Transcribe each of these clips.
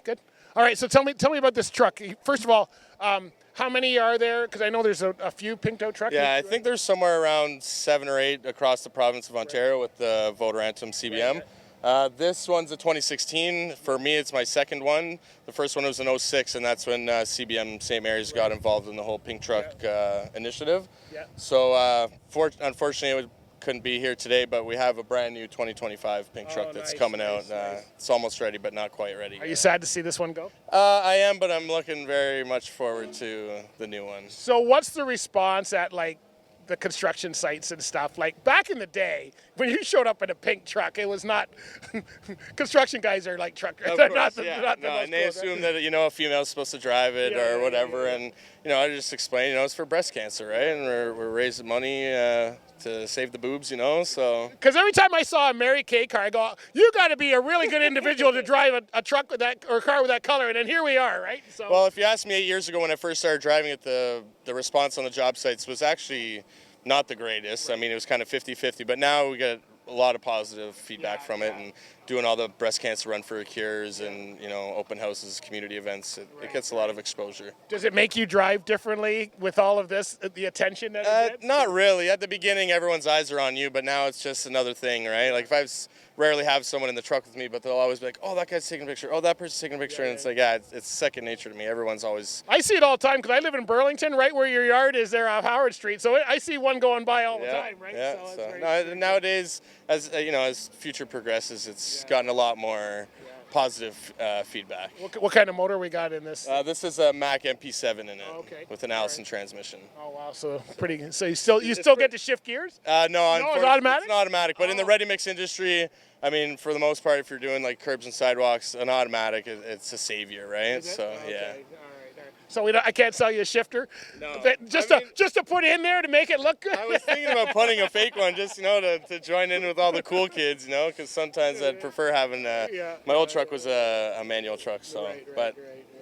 Good. All right, so tell me about this truck. First of all, how many are there? Because I know there's a few pinked out trucks. Yeah, I think there's somewhere around 7 or 8 across the province of Ontario with the Votorantim CBM. This one's a 2016. For me, it's my second one. The first one was in 06, and that's when CBM St. Mary's got involved in the whole pink truck initiative. Yeah. So unfortunately, it couldn't be here today, but we have a brand new 2025 pink truck that's coming out. Nice. It's almost ready, but not quite ready. Are you sad to see this one go? I am, but I'm looking very much forward to the new one. So what's the response at like the construction sites and stuff? Like back in the day, when you showed up in a pink truck, it was not. Construction guys are like truckers. They're not the most and they cool, assume that a female's supposed to drive it or whatever, and I just explain, it's for breast cancer, right? And we're raising money to save the boobs, so. Because every time I saw a Mary Kay car, I go, you got to be a really good individual to drive a truck with that, or a car with that color, and then here we are, right? So. Well, if you asked me 8 years ago when I first started driving it, the response on the job sites was actually not the greatest. Right. I mean, it was kind of 50-50, but now we get a lot of positive feedback from it, and doing all the breast cancer run for cures and open houses, community events, it gets a lot of exposure. Does it make you drive differently with all of this, the attention that it gets? Not really. At the beginning, everyone's eyes are on you, but now it's just another thing, right? Like if I rarely have someone in the truck with me, but they'll always be like, oh, that guy's taking a picture, oh, that person's taking a picture, and it's like, it's second nature to me. Everyone's always. I see it all the time because I live in Burlington, right where your yard is there off Howard Street, so I see one going by all the time, right? Yeah, so nowadays, as future progresses, it's gotten a lot more positive feedback. What kind of motor we got in this? This is a Mack MP7 in it, with an Allison transmission. Oh wow, so pretty. So you still get to shift gears? No, it's automatic. It's not automatic, but in the ready mix industry, I mean, for the most part, if you're doing like curbs and sidewalks, an automatic, it's a savior, right? So yeah. So I can't sell you a shifter? No. Just to put in there to make it look good? I was thinking about putting a fake one just, to join in with all the cool kids, because sometimes I'd prefer having my old truck was a manual truck, so, but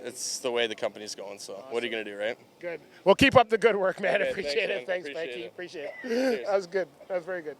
it's the way the company's going, so what are you going to do, right? Good. Well, keep up the good work, man. Okay, Appreciate it. Thanks, Becky. Appreciate it. Cheers. That was good. That was very good.